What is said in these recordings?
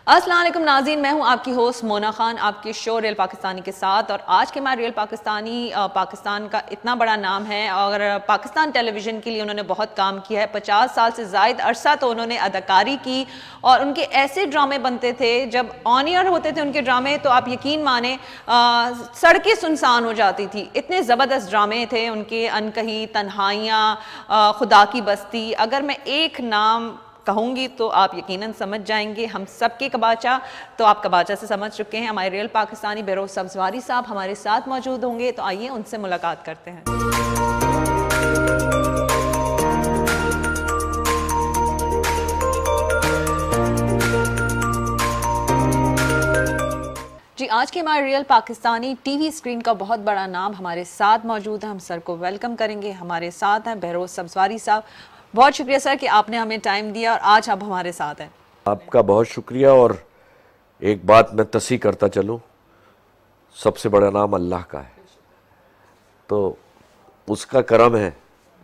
السلام علیکم ناظرین، میں ہوں آپ کی ہوسٹ مونا خان، آپ کی شو ریل پاکستانی کے ساتھ. اور آج کے ہمارے ریل پاکستانی پاکستان کا اتنا بڑا نام ہے اور پاکستان ٹیلی ویژن کے لیے انہوں نے بہت کام کیا ہے. 50 سال سے زائد عرصہ تو انہوں نے اداکاری کی اور ان کے ایسے ڈرامے بنتے تھے جب آن ایئر ہوتے تھے ان کے ڈرامے تو آپ یقین مانیں سڑکیں سنسان ہو جاتی تھی. اتنے زبردست ڈرامے تھے ان کے، انکہی، تنہائیاں، خدا کی بستی. اگر میں ایک نام کہوں گی تو آپ یقیناً سمجھ جائیں گے، ہم سب کے کباچہ. تو آپ کباچہ سے سمجھ چکے ہیں. ہمارے ریل پاکستانی بہروز سبزواری صاحب ہمارے ساتھ موجود ہوں گے، تو آئیے ان سے ملاقات کرتے ہیں. جی، آج کے ہمارے ریل پاکستانی ٹی وی اسکرین کا بہت بڑا نام ہمارے ساتھ موجود ہے. ہم سر کو ویلکم کریں گے. ہمارے ساتھ ہیں بہروز سبزواری صاحب. بہت شکریہ سر کہ آپ نے ہمیں ٹائم دیا اور آج آپ ہمارے ساتھ ہیں. آپ کا بہت شکریہ. اور ایک بات میں تصحیح کرتا چلوں، سب سے بڑا نام اللہ کا ہے، تو اس کا کرم ہے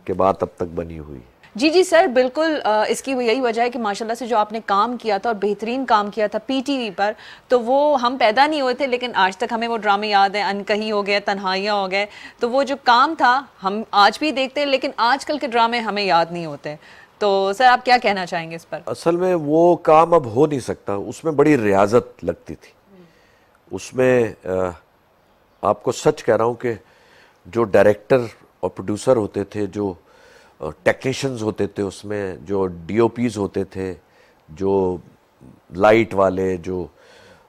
کہ بات اب تک بنی ہوئی. جی سر، بالکل. اس کی یہی وجہ ہے کہ ماشاءاللہ سے جو آپ نے کام کیا تھا اور بہترین کام کیا تھا پی ٹی وی پر، تو وہ ہم پیدا نہیں ہوئے تھے لیکن آج تک ہمیں وہ ڈرامے یاد ہیں. انکہی ہو گئے، تنہائیاں ہو گئے، تو وہ جو کام تھا ہم آج بھی دیکھتے ہیں لیکن آج کل کے ڈرامے ہمیں یاد نہیں ہوتے. تو سر آپ کیا کہنا چاہیں گے اس پر؟ اصل میں وہ کام اب ہو نہیں سکتا، اس میں بڑی ریاضت لگتی تھی. اس میں آپ کو سچ کہہ رہا ہوں کہ جو ڈائریکٹر اور پروڈیوسر ہوتے تھے، جو ٹیکنیشنز ہوتے تھے، اس میں جو ڈی او پیز ہوتے تھے، جو لائٹ والے، جو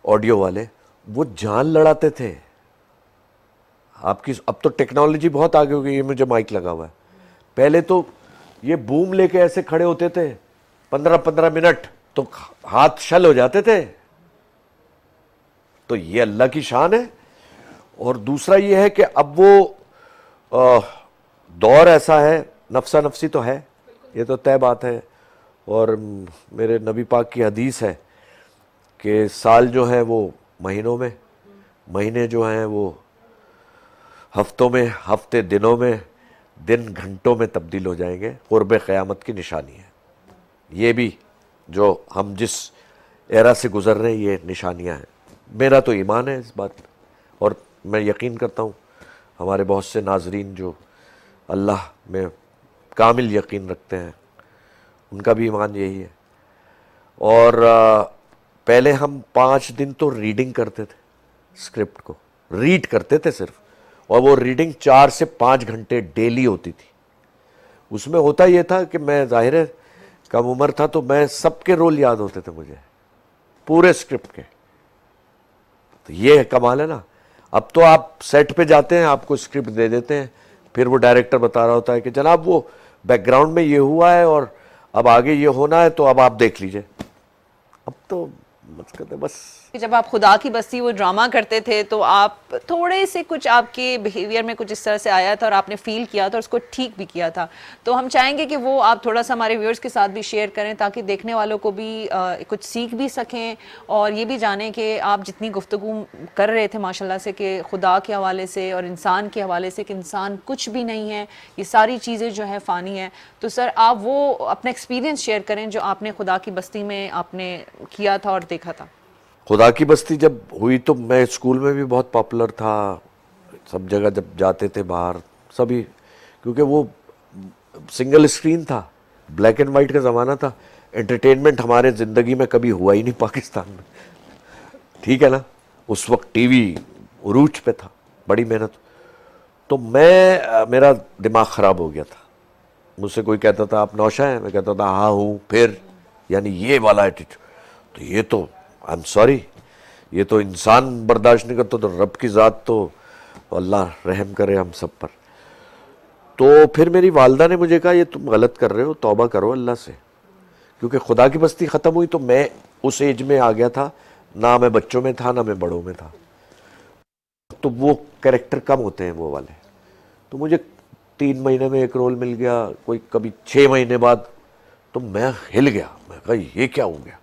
آڈیو والے، وہ جان لڑاتے تھے. اب تو ٹیکنالوجی بہت آگے ہو گئی. یہ مجھے مائک لگا ہوا ہے. پہلے تو یہ بوم لے کے ایسے کھڑے ہوتے تھے 15 منٹ تو ہاتھ شل ہو جاتے تھے. تو یہ اللہ کی شان ہے. اور دوسرا یہ ہے کہ اب وہ دور ایسا ہے، نفسا نفسی تو ہے، یہ تو طے بات ہے. اور میرے نبی پاک کی حدیث ہے کہ سال جو ہے وہ مہینوں میں، مہینے جو ہیں وہ ہفتوں میں، ہفتے دنوں میں، دن گھنٹوں میں تبدیل ہو جائیں گے. قرب قیامت کی نشانی ہے. یہ بھی جو ہم جس ایرا سے گزر رہے ہیں یہ نشانیاں ہیں. میرا تو ایمان ہے اس بات، اور میں یقین کرتا ہوں ہمارے بہت سے ناظرین جو اللہ میں کامل یقین رکھتے ہیں ان کا بھی ایمان یہی ہے. اور پہلے ہم 5 دن تو ریڈنگ کرتے تھے، اسکرپٹ کو ریڈ کرتے تھے صرف، اور وہ ریڈنگ 4 سے 5 گھنٹے ڈیلی ہوتی تھی. اس میں ہوتا یہ تھا کہ میں ظاہر ہے کم عمر تھا تو میں سب کے رول یاد ہوتے تھے مجھے، پورے اسکرپٹ کے. تو یہ کمال ہے نا. اب تو آپ سیٹ پہ جاتے ہیں، آپ کو اسکرپٹ دے دیتے ہیں، پھر وہ ڈائریکٹر بتا رہا ہوتا ہے کہ جناب وہ بیک گراؤنڈ میں یہ ہوا ہے اور اب آگے یہ ہونا ہے تو اب آپ دیکھ لیجئے. اب تو بس جب آپ خدا کی بستی وہ ڈرامہ کرتے تھے تو آپ تھوڑے سے کچھ آپ کے بیہیویئر میں کچھ اس طرح سے آیا تھا اور آپ نے فیل کیا تھا اور اس کو ٹھیک بھی کیا تھا. تو ہم چاہیں گے کہ وہ آپ تھوڑا سا ہمارے ویورز کے ساتھ بھی شیئر کریں تاکہ دیکھنے والوں کو بھی کچھ سیکھ بھی سکیں اور یہ بھی جانیں کہ آپ جتنی گفتگو کر رہے تھے ماشاءاللہ سے کہ خدا کے حوالے سے اور انسان کے حوالے سے کہ انسان کچھ بھی نہیں ہے، یہ ساری چیزیں جو ہے فانی ہیں. تو سر آپ وہ اپنا ایکسپیرینس شیئر کریں جو آپ نے خدا کی بستی میں آپ نے کیا تھا اور دیکھا تھا. خدا کی بستی جب ہوئی تو میں اسکول میں بھی بہت پاپولر تھا، سب جگہ جب جاتے تھے باہر سبھی، کیونکہ وہ سنگل اسکرین تھا، بلیک اینڈ وائٹ کا زمانہ تھا. انٹرٹینمنٹ ہمارے زندگی میں کبھی ہوا ہی نہیں پاکستان میں، ٹھیک ہے نا. اس وقت ٹی وی عروج پہ تھا، بڑی محنت. تو میرا دماغ خراب ہو گیا تھا. مجھ سے کوئی کہتا تھا آپ نوشا ہیں، میں کہتا تھا ہاں ہوں، پھر یعنی یہ والا ایٹیٹیوڈ. تو یہ تو آئی ایم سوری، یہ تو انسان برداشت نہیں کرتا تو رب کی ذات تو اللہ رحم کرے ہم سب پر. تو پھر میری والدہ نے مجھے کہا یہ تم غلط کر رہے ہو، توبہ کرو اللہ سے. کیونکہ خدا کی بستی ختم ہوئی تو میں اس ایج میں آ گیا تھا، نہ میں بچوں میں تھا نہ میں بڑوں میں تھا، تو وہ کریکٹر کم ہوتے ہیں وہ والے. تو مجھے 3 مہینے میں ایک رول مل گیا، کوئی کبھی 6 مہینے بعد. تو میں ہل گیا، میں کہا یہ کیا ہو گیا.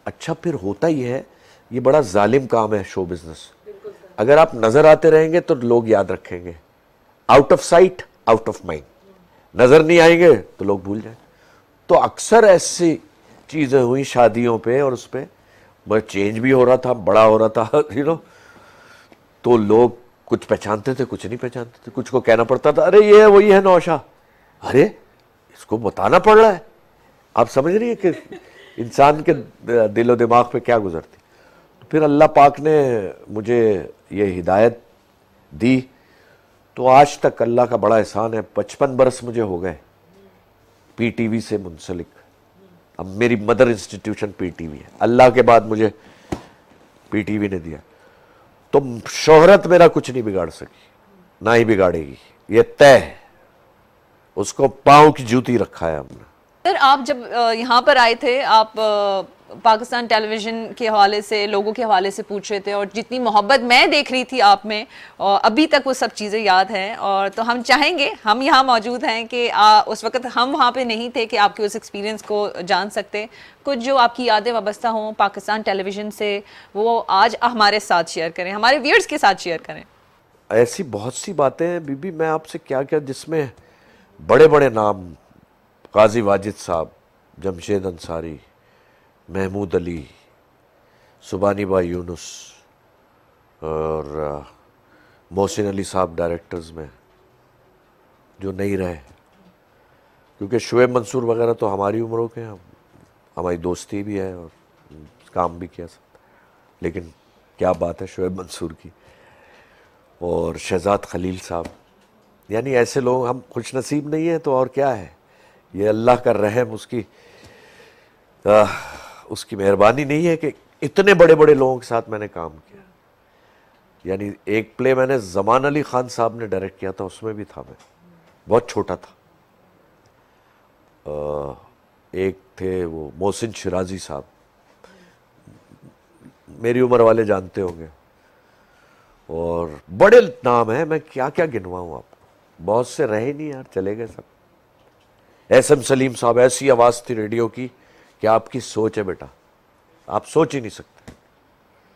اچھا پھر ہوتا ہی ہے، یہ بڑا ظالم کام ہے شو بزنس. اگر آپ نظر آتے رہیں گے تو لوگ یاد رکھیں گے. Out of sight out of mind. نظر نہیں آئیں گے تو لوگ بھول جائیں. تو اکثر ایسی چیزیں ہوئی شادیوں پہ اور اس پہ. بس چینج بھی ہو رہا تھا, بڑا ہو رہا تھا, تو لوگ کچھ پہچانتے تھے, کچھ نہیں پہچانتے تھے. کچھ کو کہنا پڑتا تھا ارے یہ وہی ہے نوشا, ارے اس کو بتانا پڑ رہا ہے. آپ سمجھ رہی ہیں کہ انسان کے دل و دماغ پہ کیا گزرتی. پھر اللہ پاک نے مجھے یہ ہدایت دی, تو آج تک اللہ کا بڑا احسان ہے, 55 برس مجھے ہو گئے پی ٹی وی سے منسلک. اب میری mother institution P T V ہے, اللہ کے بعد مجھے پی ٹی وی نے دیا. تو شہرت میرا کچھ نہیں بگاڑ سکی, نہ ہی بگاڑے گی, یہ طے ہے. اس کو پاؤں کی جوتی رکھا ہے ہم نے. سر آپ جب یہاں پر آئے تھے, آپ پاکستان ٹیلی ویژن کے حوالے سے, لوگوں کے حوالے سے پوچھ رہے تھے, اور جتنی محبت میں دیکھ رہی تھی آپ میں, ابھی تک وہ سب چیزیں یاد ہیں. اور تو ہم چاہیں گے, ہم یہاں موجود ہیں کہ اس وقت ہم وہاں پہ نہیں تھے کہ آپ کے اس ایکسپیرینس کو جان سکتے. کچھ جو آپ کی یادیں وابستہ ہوں پاکستان ٹیلی ویژن سے, وہ آج ہمارے ساتھ شیئر کریں, ہمارے ویئرز کے ساتھ شیئر کریں. ایسی بہت سی باتیں ہیں بی بی, میں آپ سے کیا کیا, جس میں بڑے بڑے نام, قاضی واجد صاحب, جمشید انصاری, محمود علی, سبحانی بھائی یونس, اور محسن علی صاحب ڈائریکٹرز میں جو نہیں رہے, کیونکہ شعیب منصور وغیرہ تو ہماری عمروں کے ہیں, ہماری دوستی بھی ہے اور کام بھی کیا سب, لیکن کیا بات ہے شعیب منصور کی, اور شہزاد خلیل صاحب. یعنی ایسے لوگ, ہم خوش نصیب نہیں ہیں تو اور کیا ہے, یہ اللہ کا رحم, اس کی مہربانی نہیں ہے کہ اتنے بڑے بڑے لوگوں کے ساتھ میں نے کام کیا. یعنی ایک پلے میں نے زمان علی خان صاحب نے ڈائریکٹ کیا تھا, اس میں بھی تھا میں, بہت چھوٹا تھا. ایک تھے وہ محسن شرازی صاحب, میری عمر والے جانتے ہوں گے, اور بڑے نام ہیں, میں کیا کیا گنواؤں آپ کو, بہت سے رہے نہیں یار, چلے گئے سب. ایس ایم سلیم صاحب, ایسی آواز تھی ریڈیو کی کہ آپ کی سوچ ہے بیٹا, آپ سوچ ہی نہیں سکتے.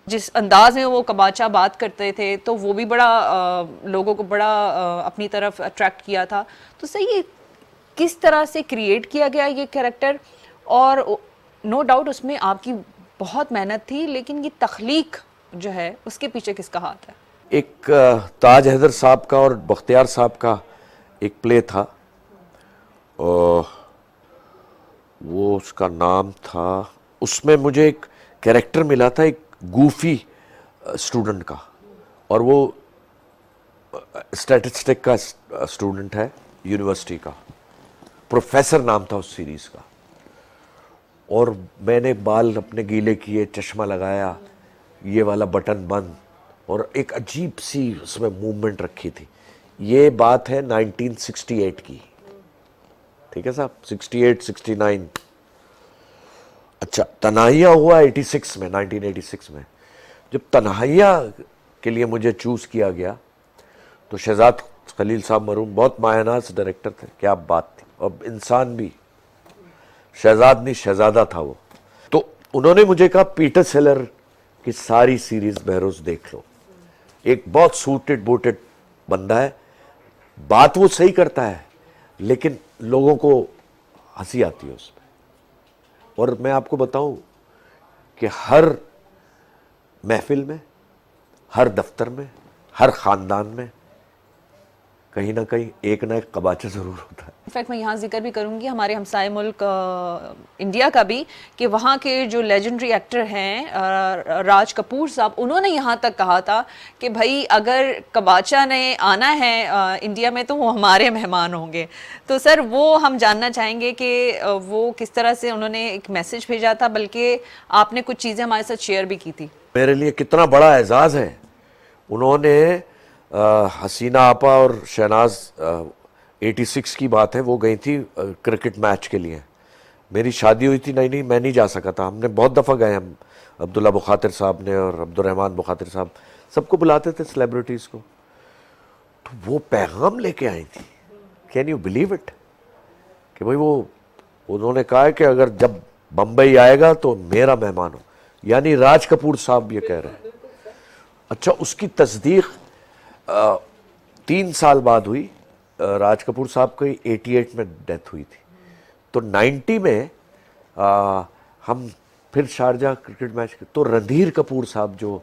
جس انداز میں وہ کباچا بات کرتے تھے, تو وہ بھی بڑا لوگوں کو بڑا اپنی طرف اٹریکٹ کیا تھا. تو سر یہ کس طرح سے کریٹ کیا گیا یہ کریکٹر, اور نو ڈاؤٹ اس میں آپ کی بہت محنت تھی, لیکن یہ تخلیق جو ہے اس کے پیچھے کس کا ہاتھ ہے؟ ایک تاج حیدر صاحب کا اور بختیار صاحب کا ایک پلے تھا, وہ اس کا نام تھا, اس میں مجھے ایک کریکٹر ملا تھا ایک گوفی اسٹوڈنٹ کا, اور وہ اسٹیٹسٹک کا اسٹوڈنٹ ہے یونیورسٹی کا, پروفیسر نام تھا اس سیریز کا. اور میں نے بال اپنے گیلے کیے, چشمہ لگایا, یہ والا بٹن بند, اور ایک عجیب سی اس میں موومنٹ رکھی تھی. یہ بات ہے 1968 کی, ٹھیک ہے صاحب, 68 69. اچھا, تنہائیاں ہوا 86 میں, 1986 میں. جب تنہائیاں کے لیے مجھے چوز کیا گیا تو شہزاد خلیل صاحب مرحوم بہت مایہ ناز ڈائریکٹر تھے, کیا بات تھی, اور انسان بھی, شہزاد نہیں شہزادہ تھا وہ. تو انہوں نے مجھے کہا پیٹر سیلر کی ساری سیریز بہروز دیکھ لو, ایک بہت سوٹڈ بوٹڈ بندہ ہے, بات وہ صحیح کرتا ہے لیکن لوگوں کو ہنسی آتی ہے اس میں. اور میں آپ کو بتاؤں کہ ہر محفل میں, ہر دفتر میں, ہر خاندان میں کہیں نہ کہیں ایک نہ ایک قباچہ ضرور ہوتا ہے. انفیکٹ میں یہاں ذکر بھی کروں گی ہمارے ہمسائے ملک انڈیا کا بھی, کہ وہاں کے جو لیجنڈری ایکٹر ہیں راج کپور صاحب, انہوں نے یہاں تک کہا تھا کہ بھائی اگر کباچہ نے آنا ہے انڈیا میں تو وہ ہمارے مہمان ہوں گے. تو سر وہ ہم جاننا چاہیں گے کہ وہ کس طرح سے انہوں نے ایک میسج بھیجا تھا, بلکہ آپ نے کچھ چیزیں ہمارے ساتھ شیئر بھی کی تھی. میرے لیے کتنا بڑا اعزاز ہے, انہوں نے حسینہ آپا اور شہناز, 86 کی بات ہے, وہ گئی تھی کرکٹ میچ کے لیے, میری شادی ہوئی تھی, نہیں میں نہیں جا سکا تھا. ہم نے بہت دفعہ گئے, ہم عبداللہ بخاطر صاحب نے اور عبد الرحمن بخاطر صاحب, سب کو بلاتے تھے سیلیبریٹیز کو. تو وہ پیغام لے کے آئی تھی, کین یو بلیو اٹ, کہ بھائی وہ انہوں نے کہا ہے کہ اگر جب بمبئی آئے گا تو میرا مہمان ہو, یعنی راج کپور صاحب یہ کہہ رہے ہیں. اچھا, اس کی تصدیق 3 سال بعد ہوئی. راج کپور صاحب کی 88 میں ڈیتھ ہوئی تھی, تو 90 میں ہم پھر شارجہ کرکٹ میچ تو رندھیر کپور صاحب جو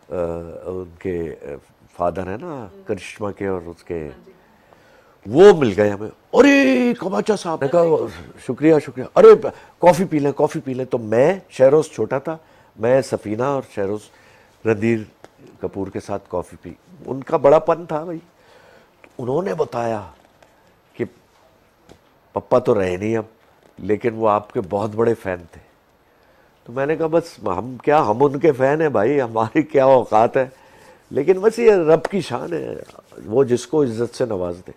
ان کے فادر ہیں نا کرشمہ کے اور اس کے، وہ مل گئے ہمیں. ارے کماچا صاحب نے کہا شکریہ شکریہ، ارے کافی پی لیں کافی پی لیں. تو میں، شہروز چھوٹا تھا، میں سفینہ اور شہروز رندھیر کپور کے ساتھ کافی پی. ان کا بڑا پن تھا بھائی. انہوں نے بتایا کہ پپا تو رہے نہیں اب، لیکن وہ آپ کے بہت بڑے فین تھے. تو میں نے کہا بس ہم ان کے فین ہیں بھائی، ہماری کیا اوقات ہے. لیکن بس یہ رب کی شان ہے، وہ جس کو عزت سے نواز دے.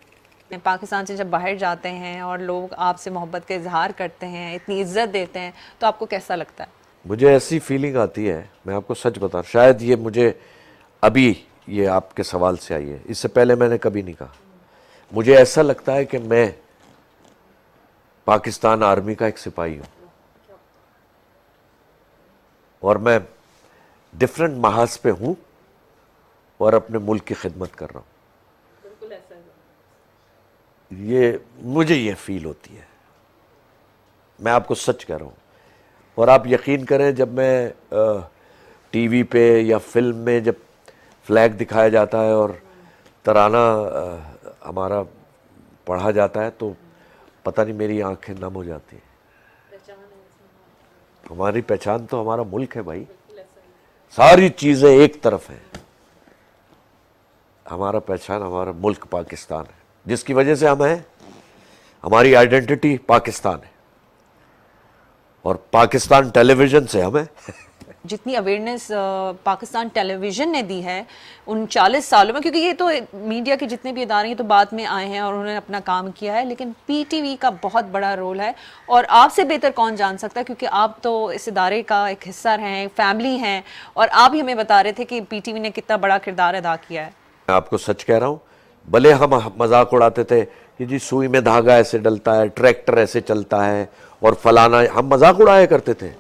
پاکستان سے جب باہر جاتے ہیں اور لوگ آپ سے محبت کا اظہار کرتے ہیں، اتنی عزت دیتے ہیں، تو آپ کو کیسا لگتا ہے؟ مجھے ایسی فیلنگ آتی ہے، میں آپ کو سچ بتا، شاید یہ مجھے ابھی یہ آپ کے سوال سے آئی ہے، اس سے پہلے میں نے کبھی نہیں کہا. مجھے ایسا لگتا ہے کہ میں پاکستان آرمی کا ایک سپاہی ہوں، اور میں ڈفرنٹ محاذ پہ ہوں اور اپنے ملک کی خدمت کر رہا ہوں. مجھے یہ فیل ہوتی ہے، میں آپ کو سچ کہہ رہا ہوں. اور آپ یقین کریں، جب میں ٹی وی پہ یا فلم میں جب فلیگ دکھایا جاتا ہے اور ترانہ ہمارا پڑھا جاتا ہے تو پتہ نہیں میری آنکھیں نم ہو جاتی ہیں. ہماری پہچان تو ہمارا ملک ہے بھائی، ساری چیزیں ایک طرف ہیں، ہمارا پہچان ہمارا ملک پاکستان ہے، جس کی وجہ سے ہم ہیں. ہماری آئیڈینٹی پاکستان ہے، اور پاکستان ٹیلی ویژن سے ہمیں جتنی اویئرنیس پاکستان ٹیلی ویژن نے دی ہے ان 40 سالوں میں، کیونکہ یہ تو میڈیا کے جتنے بھی ادارے ہیں تو بعد میں آئے ہیں اور انہوں نے اپنا کام کیا ہے، لیکن پی ٹی وی کا بہت بڑا رول ہے. اور آپ سے بہتر کون جان سکتا ہے، کیونکہ آپ تو اس ادارے کا ایک حصہ ہیں، فیملی ہیں، اور آپ ہی ہمیں بتا رہے تھے کہ پی ٹی وی نے کتنا بڑا کردار ادا کیا ہے. میں آپ کو سچ کہہ رہا ہوں، بھلے ہم مذاق اڑاتے تھے کہ جی سوئی میں دھاگا ایسے ڈلتا ہے، ٹریکٹر ایسے چلتا ہے اور فلانا، ہم مذاق اڑایا کرتے تھے،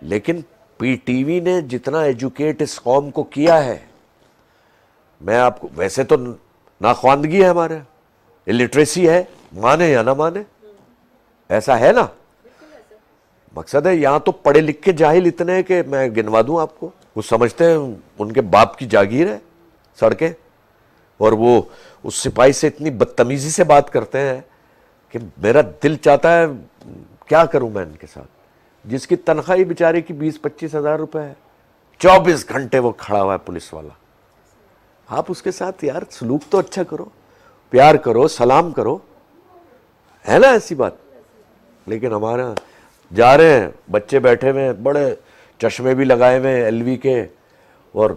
لیکن پی ٹی وی نے جتنا ایجوکیٹ اس قوم کو کیا ہے، میں آپ کو، ویسے تو ناخواندگی ہے ہمارے، الٹریسی ہے، مانے یا نہ مانے، ایسا ہے نا. مقصد ہے یہاں تو پڑھے لکھے جاہل اتنے ہیں کہ میں گنوا دوں آپ کو. وہ سمجھتے ہیں ان کے باپ کی جاگیر ہے سڑکیں، اور وہ اس سپاہی سے اتنی بدتمیزی سے بات کرتے ہیں کہ میرا دل چاہتا ہے کیا کروں میں ان کے ساتھ. جس کی تنخواہ بیچارے کی 20-25 ہزار روپے ہے، 24 گھنٹے وہ کھڑا ہوا ہے پولیس والا. آپ اس کے ساتھ یار سلوک تو اچھا کرو، پیار کرو، سلام کرو، ہے نا ایسی بات. لیکن ہمارے جا رہے ہیں، بچے بیٹھے ہوئے ہیں، بڑے چشمے بھی لگائے ہوئے ہیں ایل وی کے، اور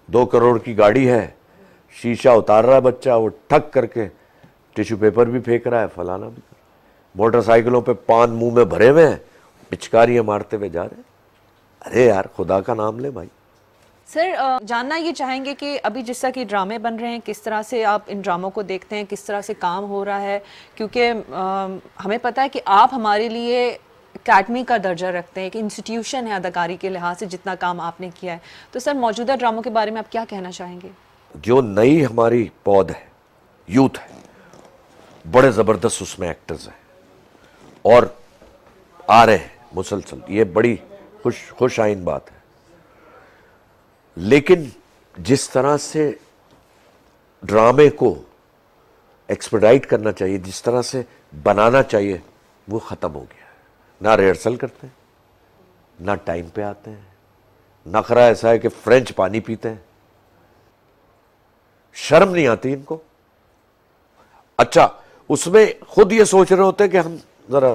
2 کروڑ کی گاڑی ہے، شیشہ اتار رہا ہے بچہ، وہ ٹھک کر کے ٹیشو پیپر بھی پھینک رہا ہے، فلانا بھی کر رہا ہے. موٹر سائیکلوں پہ پان منہ میں بھرے ہوئے ہیں، پچکاریاں مارتے ہوئے جا رہے ہیں. ارے یار خدا کا نام لے بھائی. سر جاننا یہ چاہیں گے کہ ابھی جس طرح کے ڈرامے بن رہے ہیں، کس طرح سے آپ ان ڈراموں کو دیکھتے ہیں، کس طرح سے کام ہو رہا ہے، کیونکہ ہمیں پتہ ہے کہ آپ ہمارے لیے اکیڈمی کا درجہ رکھتے ہیں، ایک انسٹیٹیوشن ہے اداکاری کے لحاظ سے، جتنا کام آپ نے کیا ہے. تو سر موجودہ ڈراموں کے بارے میں آپ کیا کہنا چاہیں گے؟ جو نئی ہماری پود ہے، یوتھ ہے، بڑے زبردست اس میں ایکٹرز ہیں اور آ رہے ہیں مسلسل، یہ بڑی خوش آئین بات ہے. لیکن جس طرح سے ڈرامے کو ایکسپیڈائٹ کرنا چاہیے، جس طرح سے بنانا چاہیے، وہ ختم ہو گیا ہے. نہ ریہرسل کرتے ہیں، نہ ٹائم پہ آتے ہیں، نخرہ ایسا ہے کہ فرینچ پانی پیتے ہیں. شرم نہیں آتی ان کو. اچھا اس میں خود یہ سوچ رہے ہوتے ہیں کہ ہم ذرا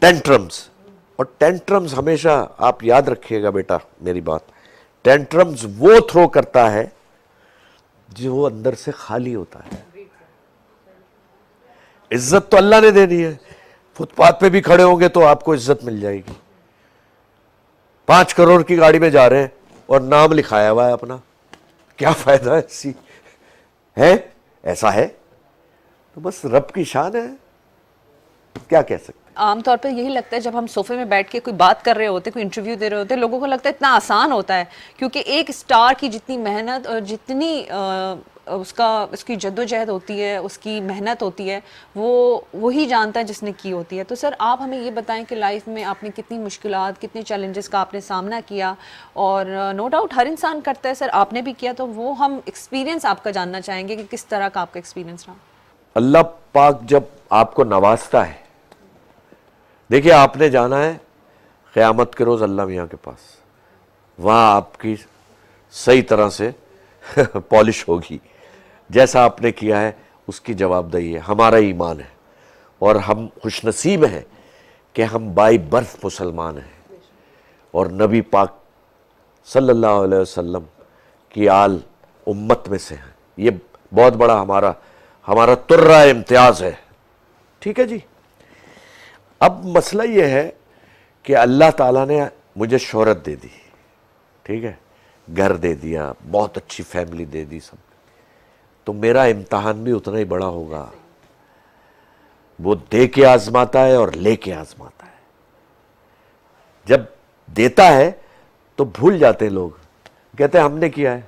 ٹینٹرمز، اور ٹینٹرمز ہمیشہ آپ یاد رکھیے گا بیٹا میری بات، ٹینٹرمز وہ تھرو کرتا ہے جو وہ اندر سے خالی ہوتا ہے. عزت تو اللہ نے دینی ہے، فٹ پاتھ پہ بھی کھڑے ہوں گے تو آپ کو عزت مل جائے گی. 5 کروڑ کی گاڑی میں جا رہے ہیں اور نام لکھایا ہوا ہے اپنا، کیا فائدہ ہے ایسی ہے؟ ایسا ہے تو بس رب کی شان ہے، کیا کہہ سکتے. عام طور پر یہی لگتا ہے جب ہم صوفے میں بیٹھ کے کوئی بات کر رہے ہوتے، کوئی انٹرویو دے رہے ہوتے، لوگوں کو لگتا ہے اتنا آسان ہوتا ہے، کیونکہ ایک سٹار کی جتنی محنت اور جتنی اس کی جدوجہد ہوتی ہے، اس کی محنت ہوتی ہے، وہ وہی جانتا ہے جس نے کی ہوتی ہے. تو سر آپ ہمیں یہ بتائیں کہ لائف میں آپ نے کتنی مشکلات، کتنے چیلنجز کا آپ نے سامنا کیا، اور نو ڈاؤٹ ہر انسان کرتا ہے سر، آپ نے بھی کیا، تو وہ ہم ایکسپیرینس آپ کا جاننا چاہیں گے کہ کس طرح کا آپ کا ایکسپیرینس رہا. اللہ پاک جب آپ کو نوازتا ہے، دیکھیے آپ نے جانا ہے قیامت کے روز اللہ میاں کے پاس، وہاں آپ کی صحیح طرح سے پالش ہوگی، جیسا آپ نے کیا ہے اس کی جواب دہی ہے. ہمارا ایمان ہے اور ہم خوش نصیب ہیں کہ ہم بائی برف مسلمان ہیں اور نبی پاک صلی اللہ علیہ وسلم کی آل امت میں سے ہیں. یہ بہت بڑا ہمارا ترہ امتیاز ہے. ٹھیک ہے جی. اب مسئلہ یہ ہے کہ اللہ تعالیٰ نے مجھے شہرت دے دی، ٹھیک ہے، گھر دے دیا، بہت اچھی فیملی دے دی، سب، تو میرا امتحان بھی اتنا ہی بڑا ہوگا. وہ دے کے آزماتا ہے اور لے کے آزماتا ہے. جب دیتا ہے تو بھول جاتے ہیں لوگ، کہتے ہیں ہم نے کیا ہے.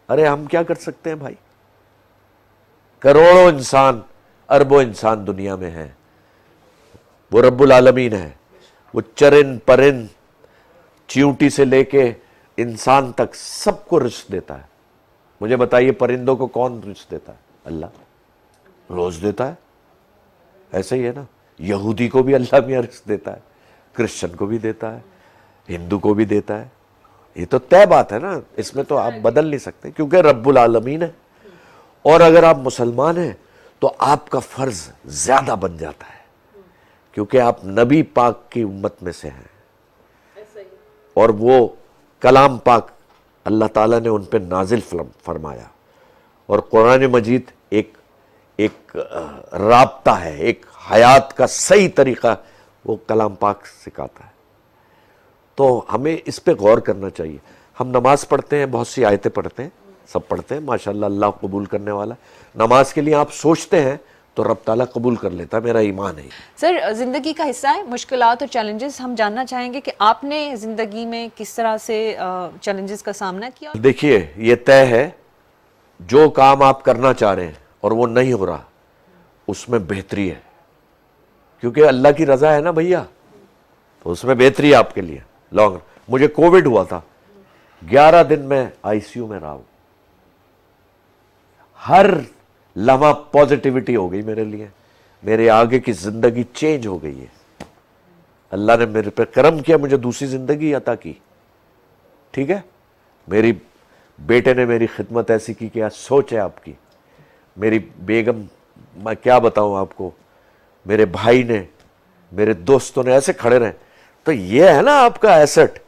ارے ہم کیا کر سکتے ہیں بھائی؟ کروڑوں انسان، اربوں انسان دنیا میں ہیں، وہ رب العالمین ہے. وہ چرند پرند چیونٹی سے لے کے انسان تک سب کو رزق دیتا ہے. مجھے بتائیے پرندوں کو کون رزق دیتا ہے؟ اللہ روز دیتا ہے. ایسے ہی ہے نا، یہودی کو بھی اللہ میاں رزق دیتا ہے، کرسچن کو بھی دیتا ہے، ہندو کو بھی دیتا ہے. یہ تو طے بات ہے نا، اس میں تو آپ بدل نہیں سکتے کیونکہ رب العالمین ہے. اور اگر آپ مسلمان ہیں تو آپ کا فرض زیادہ بن جاتا ہے کیونکہ آپ نبی پاک کی امت میں سے ہیں، اور وہ کلام پاک اللہ تعالیٰ نے ان پہ نازل فرمایا. اور قرآن مجید ایک رابطہ ہے، ایک حیات کا صحیح طریقہ وہ کلام پاک سکھاتا ہے. تو ہمیں اس پہ غور کرنا چاہیے. ہم نماز پڑھتے ہیں، بہت سی آیتیں پڑھتے ہیں، سب پڑھتے ہیں، ماشاءاللہ اللہ قبول کرنے والا. نماز کے لیے آپ سوچتے ہیں تو رب تعالیٰ قبول کر لیتا ہے، میرا ایمان ہے. سر زندگی کا حصہ ہے مشکلات اور چیلنجز. ہم جاننا چاہیں گے کہ آپ نے زندگی میں کس طرح سے چیلنجز کا سامنا کیا. دیکھیے یہ طے ہے، جو کام آپ کرنا چاہ رہے ہیں اور وہ نہیں ہو رہا، اس میں بہتری ہے، کیونکہ اللہ کی رضا ہے نا بھیا، تو اس میں بہتری ہے آپ کے لیے. لانگ مجھے کووڈ ہوا تھا، 11 دن میں آئی سی یو میں رہا ہوں. ہر لمحہ پازیٹیوٹی ہو گئی میرے لیے، میرے آگے کی زندگی چینج ہو گئی ہے. اللہ نے میرے پہ کرم کیا، مجھے دوسری زندگی عطا کی. ٹھیک ہے، میری بیٹے نے میری خدمت ایسی کی کہ سوچ ہے آپ کی. میری بیگم، میں کیا بتاؤں آپ کو، میرے بھائی نے، میرے دوستوں نے ایسے کھڑے رہے. تو یہ ہے نا آپ کا ایسٹ.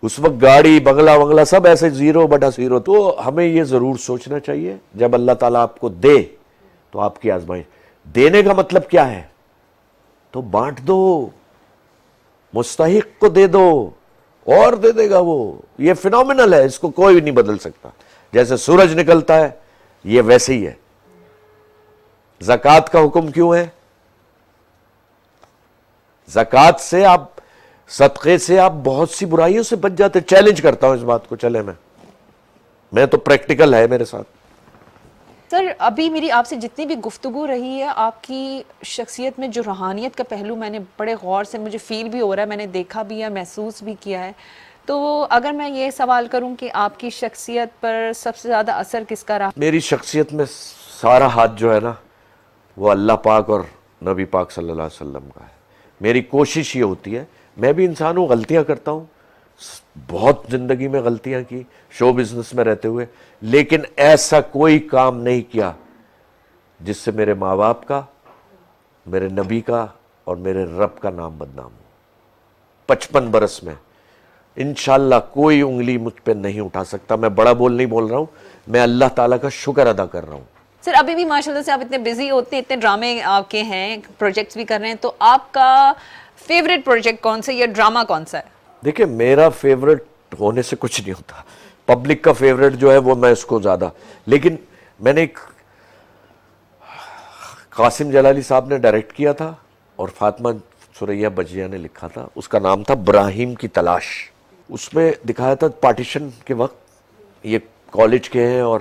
اس وقت گاڑی بنگلہ سب ایسے 0/0. تو ہمیں یہ ضرور سوچنا چاہیے جب اللہ تعالیٰ آپ کو دے تو آپ کی آزمائش. دینے کا مطلب کیا ہے؟ تو بانٹ دو، مستحق کو دے دو اور دے دے گا وہ. یہ فینومینل ہے، اس کو کوئی نہیں بدل سکتا. جیسے سورج نکلتا ہے یہ ویسے ہی ہے. زکوٰۃ کا حکم کیوں ہے؟ زکوٰۃ سے آپ، صدقے سے آپ بہت سی برائیوں سے بچ جاتے. چیلنج کرتا ہوں اس بات کو، چلے میں تو پریکٹیکل ہے میرے ساتھ. سر ابھی میری آپ سے جتنی بھی گفتگو رہی ہے، آپ کی شخصیت میں جو روحانیت کا پہلو میں نے بڑے غور سے، مجھے فیل بھی ہو رہا ہے، میں نے دیکھا بھی ہے، محسوس بھی کیا ہے. تو اگر میں یہ سوال کروں کہ آپ کی شخصیت پر سب سے زیادہ اثر کس کا رہا؟ میری شخصیت میں سارا ہاتھ جو ہے نا وہ اللہ پاک اور نبی پاک صلی اللہ علیہ وسلم کا ہے. میری کوشش یہ ہوتی ہے، میں بھی انسان ہوں، غلطیاں کرتا ہوں، بہت زندگی میں غلطیاں کی، شو بزنس میں رہتے ہوئے، لیکن ایسا کوئی کام نہیں کیا جس سے میرے ماں باپ کا، میرے نبی کا اور میرے رب کا نام بدنام ہو. 55 برس میں انشاءاللہ کوئی انگلی مجھ پہ نہیں اٹھا سکتا. میں بڑا بول نہیں بول رہا ہوں، میں اللہ تعالیٰ کا شکر ادا کر رہا ہوں. سر ابھی بھی ماشاءاللہ سے آپ اتنے بزی ہوتے ہیں، اتنے ڈرامے آپ کے ہیں، پروجیکٹس بھی کر رہے ہیں، تو آپ کا فیوریٹ پروجیکٹ کون سا یا ڈرامہ کون سا ہے؟ دیکھیں میرا فیوریٹ ہونے سے کچھ نہیں ہوتا. پبلک کا فیوریٹ جو ہے وہ میں اس کو زیادہ، لیکن میں نے ایک قاسم جلالی صاحب نے ڈائریکٹ کیا تھا اور فاطمہ سریا بجیا نے لکھا تھا، اس کا نام تھا براہیم کی تلاش. اس میں دکھایا تھا پارٹیشن کے وقت یہ کالج کے ہیں اور